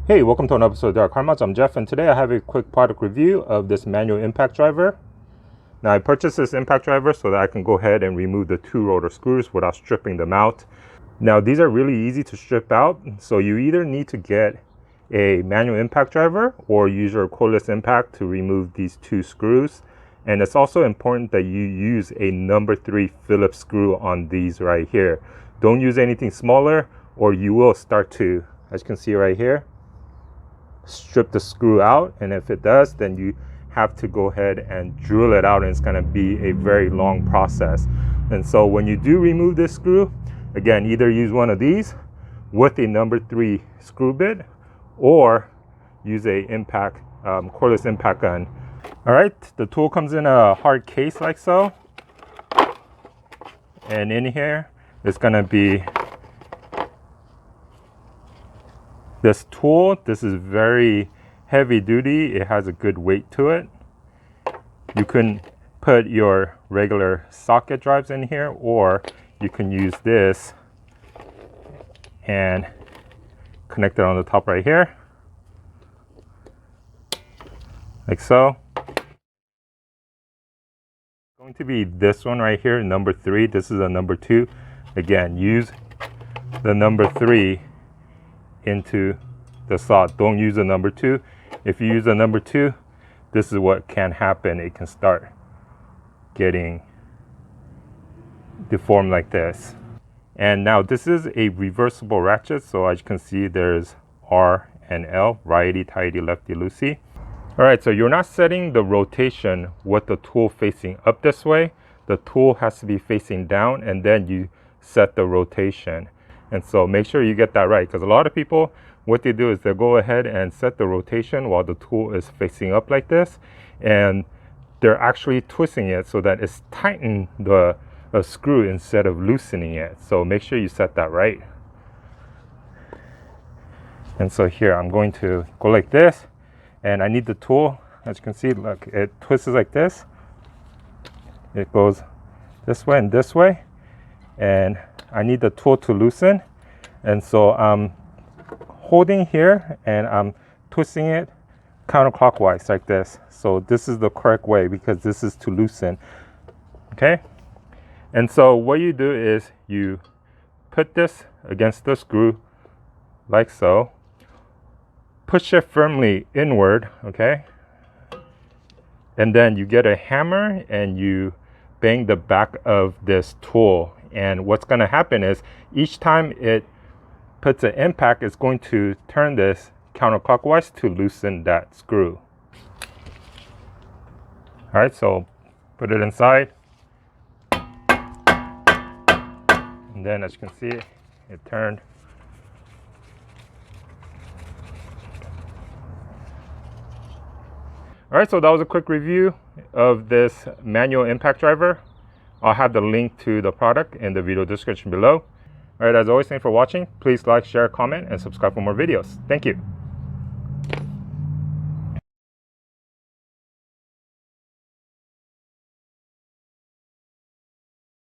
Hey, welcome to another episode of DIYCarModz. I'm Jeff, and today I have a quick product review of this manual impact driver. Now, I purchased this impact driver so that I can go ahead and remove the two rotor screws without stripping them out. Now, these are really easy to strip out, so you either need to get a manual impact driver or use your cordless impact to remove these two screws. And it's also important that you use a number 3 Phillips screw on these right here. Don't use anything smaller or you will start to, as you can see right here, strip the screw out, and if it does, then you have to go ahead and drill it out, and it's going to be a very long process. And so when you do remove this screw, again, either use one of these with a number 3 screw bit or use a cordless impact gun. All right, the tool comes in a hard case like so, and in here it's going to be this tool. This is very heavy duty. It has a good weight to it. You can put your regular socket drives in here, or you can use this and connect it on the top right here, like so. It's going to be this one right here, number 3. This is a number 2. Again, use the number 3 into the slot. Don't use a number 2. If you use a number 2, this is what can happen. It can start getting deformed like this. And now this is a reversible ratchet, so as you can see, there's R and L, righty tighty, lefty loosey. All right, so you're not setting the rotation with the tool facing up this way. The tool has to be facing down, and then you set the rotation. And so make sure you get that right, because a lot of people, what they do is they'll go ahead and set the rotation while the tool is facing up like this, and they're actually twisting it so that it's tightening the screw instead of loosening it. So make sure you set that right. And so here I'm going to go like this, and I need the tool. As you can see, look, it twists like this. It goes this way, and I need the tool to loosen. And so I'm holding here and I'm twisting it counterclockwise like this. So this is the correct way, because this is to loosen. Okay, and so what you do is you put this against the screw like so, push it firmly inward, okay, and then you get a hammer and you bang the back of this tool. And what's going to happen is each time it puts an impact, it's going to turn this counterclockwise to loosen that screw. All right, so put it inside, and then as you can see, it turned. All right, so that was a quick review of this manual impact driver. I'll have the link to the product in the video description below. All right, as always, thanks for watching. Please like, share, comment, and subscribe for more videos. Thank you.